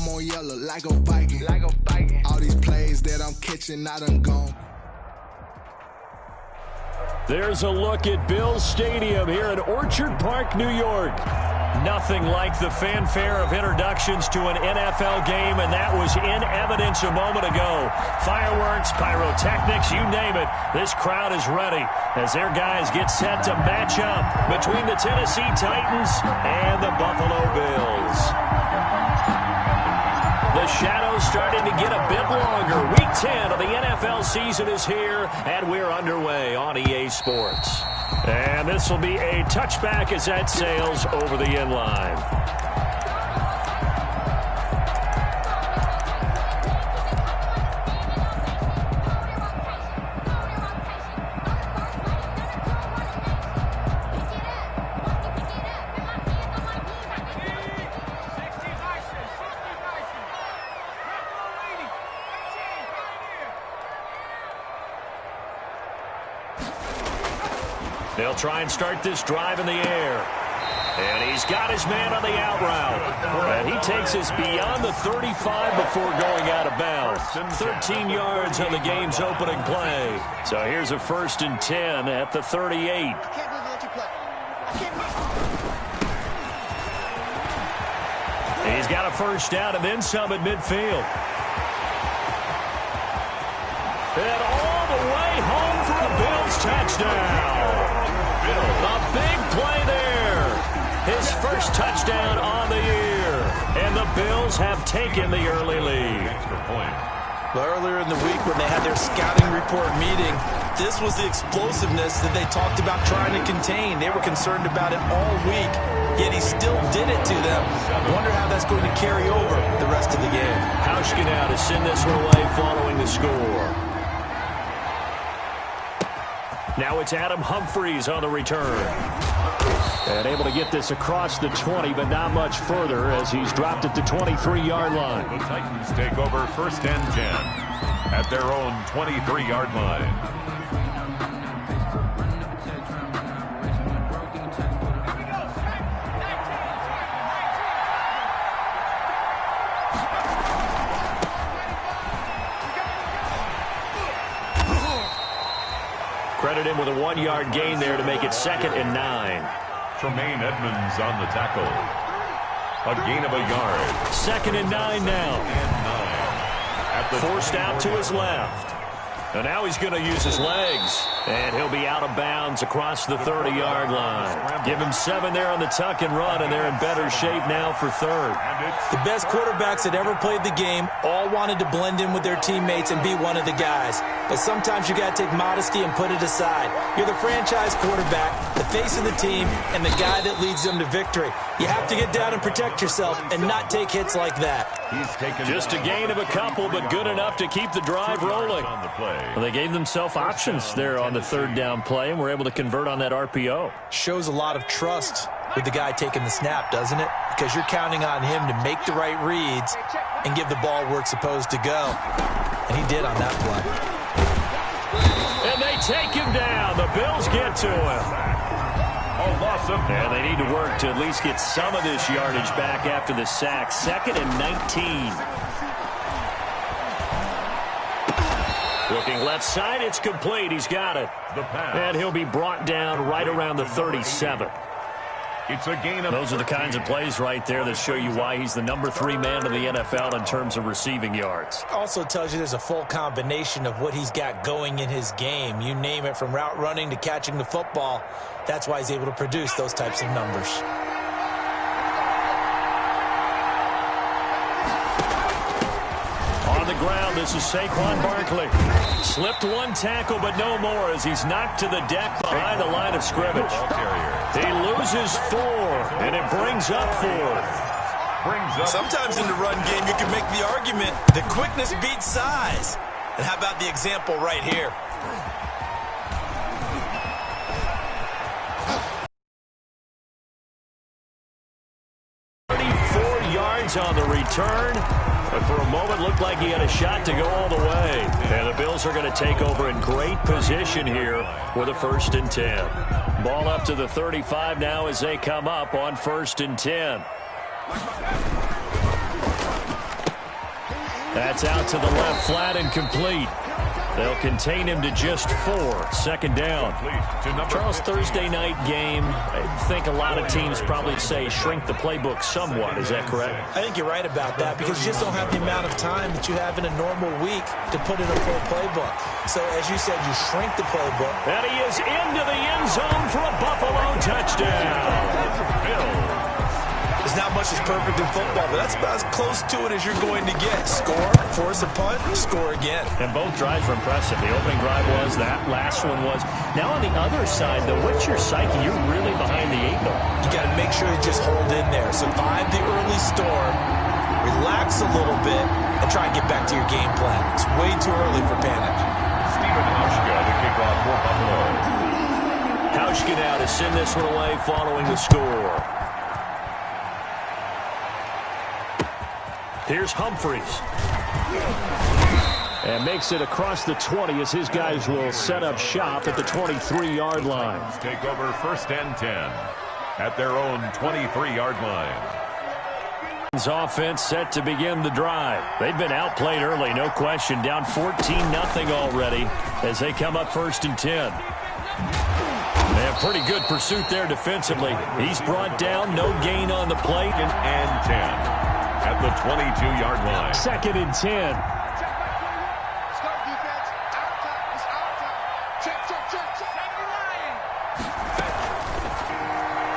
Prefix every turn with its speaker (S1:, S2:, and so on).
S1: I'm on yellow like a Viking. All these plays that I'm catching, I done gone.
S2: There's a look at Bills Stadium here in Orchard Park, New York. Nothing like the fanfare of introductions to an NFL game, and that was in evidence a moment ago. Fireworks, pyrotechnics, you name it. This crowd is ready as their guys get set to match up between the Tennessee Titans and the Buffalo Bills. The shadow's starting to get a bit longer. Week 10 of the NFL season is here, and we're underway on EA Sports. And this will be a touchback as that sails over the end line. They'll try and start this drive in the air. And he's got his man on the out route. And he takes us beyond the 35 before going out of bounds. 13 yards on the game's opening play. So here's a 1st and 10 at the 38. He's got a first down and then some at midfield. And all the way home for a Bills touchdown. A big play there. His first touchdown on the year. And the Bills have taken the early lead.
S3: Well, earlier in the week when they had their scouting report meeting, this was the explosiveness that they talked about trying to contain. They were concerned about it all week, yet he still did it to them. I wonder how that's going to carry over the rest of the game.
S2: Hauschka now to send this one away following the score. Now it's Adam Humphries on the return. And able to get this across the 20, but not much further as he's dropped it to 23-yard line.
S4: The Titans take over 1st and 10 at their own 23-yard line.
S2: Credit him with a 1-yard gain there to make it 2nd and 9.
S4: Tremaine Edmonds on the tackle. A gain of a yard.
S2: 2nd and 9 now. Forced out to his left. And now he's going to use his legs. And he'll be out of bounds across the 30-yard line. Give him 7 there on the tuck and run, and they're in better shape now for 3rd.
S3: The best quarterbacks that ever played the game all wanted to blend in with their teammates and be one of the guys. But sometimes you got to take modesty and put it aside. You're the franchise quarterback, the face of the team, and the guy that leads them to victory. You have to get down and protect yourself and not take hits like that.
S2: Just a gain of a couple, but good enough to keep the drive rolling. Well, they gave themselves options there on the 3rd down play and were able to convert on that RPO.
S3: Shows a lot of trust with the guy taking the snap, doesn't it? Because you're counting on him to make the right reads and give the ball where it's supposed to go. And he did on that play.
S2: And they take him down. The Bills get to him. And they need to work to at least get some of this yardage back after the sack. 2nd and 19. Looking left side, it's complete. He's got it. And he'll be brought down right around the 37.
S4: It's a gain of
S2: Those are the kinds of plays right there that show you why he's the number 3 man in the NFL in terms of receiving yards.
S3: Also tells you there's a full combination of what he's got going in his game. You name it, from route running to catching the football. That's why he's able to produce those types of numbers.
S2: On the ground, this is Saquon Barkley. Slipped one tackle, but no more as he's knocked to the deck behind the line of scrimmage. He loses 4, and it brings up 4.
S3: Sometimes in the run game, you can make the argument that quickness beats size. And how about the example right here?
S2: On the return, but for a moment looked like he had a shot to go all the way. And the Bills are going to take over in great position here with a 1st and 10. Ball up to the 35 now as they come up on 1st and 10. That's out to the left, flat and complete. They'll contain him to just 4. Second down. Charles, Thursday night game, I think a lot of teams probably say shrink the playbook somewhat. Is that correct?
S3: I think you're right about that because you just don't have the amount of time that you have in a normal week to put in a full playbook. So, as you said, you shrink the playbook.
S2: And he is into the end zone for a Buffalo touchdown.
S3: There's not much that's perfect in football, but that's about as close to it as you're going to get. Score, force a punt, score again.
S2: And both drives were impressive. The opening drive was, that last one was. Now on the other side, though, what's your psyche? You're really behind the 8 ball.
S3: You got to make sure you just hold in there. Survive the early storm, relax a little bit, and try and get back to your game plan. It's way too early for panic.
S4: Stephen Hauschka, the kickoff for Buffalo.
S2: Hauschka now to send this one away following the score. Here's Humphreys. And makes it across the 20 as his guys will set up shop at the 23-yard line.
S4: Take over 1st and 10 at their own 23-yard line.
S2: Offense set to begin the drive. They've been outplayed early, no question. Down 14-0 already as they come up 1st and 10. They have pretty good pursuit there defensively. He's brought down, no gain on the play.
S4: 2nd and 10 at the 22-yard line.
S2: 2nd and 10.